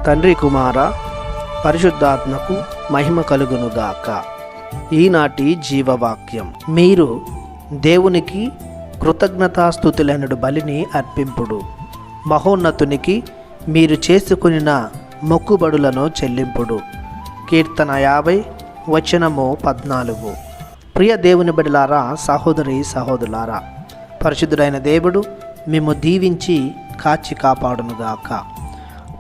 తండ్రి కుమార పరిశుద్ధాత్మకు మహిమ కలుగునుగాక. ఈనాటి జీవవాక్యం. మీరు దేవునికి కృతజ్ఞతాస్తుతులైనడు బలిని అర్పింపుడు. మహోన్నతునికి మీరు చేసుకునిన మొక్కుబడులను చెల్లింపుడు. కీర్తన 50 వచనము 14. ప్రియ దేవుని బిడ్డలారా, సహోదరి సహోదరులారా, పరిశుద్ధుడైన దేవుడు మేము దీవించి కాచి కాపాడునుగాక.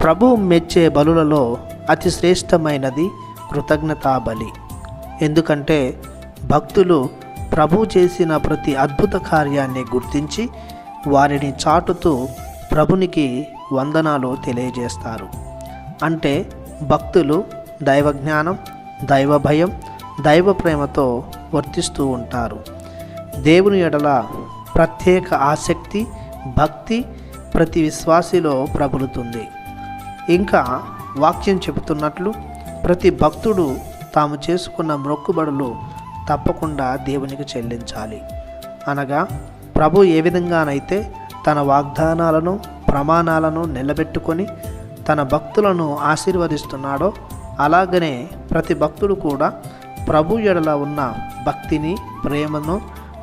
ప్రభువు మెచ్చే బలులలో అతి శ్రేష్టమైనది కృతజ్ఞతా బలి. ఎందుకంటే భక్తులు ప్రభువు చేసిన ప్రతి అద్భుత కార్యాన్ని గుర్తించి వారిని చాటుతూ ప్రభునికి వందనాలు తెలియజేస్తారు. అంటే భక్తులు దైవ జ్ఞానం, దైవ భయం, దైవ ప్రేమతో వర్తిస్తూ ఉంటారు. దేవుని ఎడల ప్రత్యేక ఆసక్తి, భక్తి ప్రతి విశ్వాసిలో ప్రబలుతుంది. ఇంకా వాక్యం చెబుతున్నట్లు ప్రతి భక్తుడు తాము చేసుకున్న మొక్కుబడులు తప్పకుండా దేవునికి చెల్లించాలి. అనగా ప్రభు ఏ విధంగానైతే తన వాగ్దానాలను, ప్రమాణాలను నిలబెట్టుకొని తన భక్తులను ఆశీర్వదిస్తున్నాడో అలాగనే ప్రతి భక్తుడు కూడా ప్రభు ఎడల ఉన్న భక్తిని, ప్రేమను,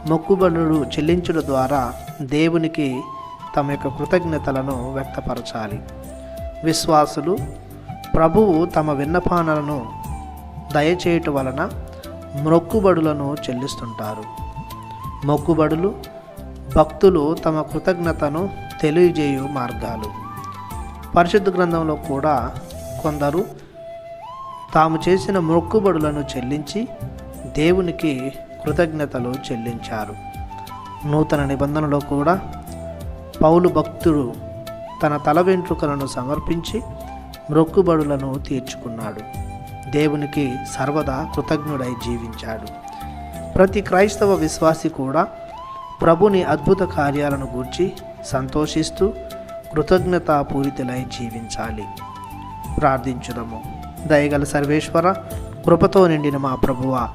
మొక్కుబడులు చెల్లించడం ద్వారా దేవునికి తమ యొక్క కృతజ్ఞతలను వ్యక్తపరచాలి. విశ్వాసులు ప్రభువు తమ విన్నపాలను దయచేయటం వలన మొక్కుబడులను చెల్లిస్తుంటారు. మొక్కుబడులు భక్తులు తమ కృతజ్ఞతను తెలియజేయు మార్గాలు. పరిశుద్ధ గ్రంథంలో కూడా కొందరు తాము చేసిన మొక్కుబడులను చెల్లించి దేవునికి కృతజ్ఞతలు చెల్లించారు. నూతన నిబంధనలో కూడా పౌలు భక్తుడు తన తల వెంట్రుకలను సమర్పించి మొక్కుబడులను తీర్చుకున్నాడు. దేవునికి సర్వదా కృతజ్ఞుడై జీవించాడు. ప్రతి క్రైస్తవ విశ్వాసి కూడా ప్రభుని అద్భుత కార్యాలను గూర్చి సంతోషిస్తూ కృతజ్ఞతాపూరితులై జీవించాలి. ప్రార్థించుదము. దయగల సర్వేశ్వర, కృపతో నిండిన మా ప్రభువా,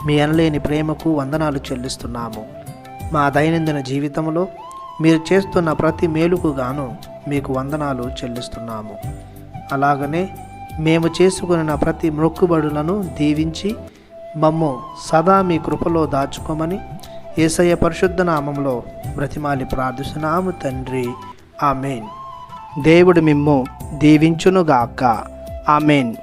మీ అనలేని ప్రేమకు వందనాలు చెల్లిస్తున్నాము. మా దైనందిన జీవితంలో మీరు చేస్తున్న ప్రతి మేలుకు గాను మీకు వందనాలు చెల్లిస్తున్నాము. అలాగనే మేము చేసుకున్న ప్రతి మొక్కుబడులను దీవించి మమ్ము సదా మీ కృపలో దాచుకోమని యేసయ్య పరిశుద్ధ నామములో బ్రతిమాలి ప్రార్థిస్తున్నాము తండ్రి. ఆమెన్. దేవుడు మిమ్ము దీవించునుగాక. ఆమెన్.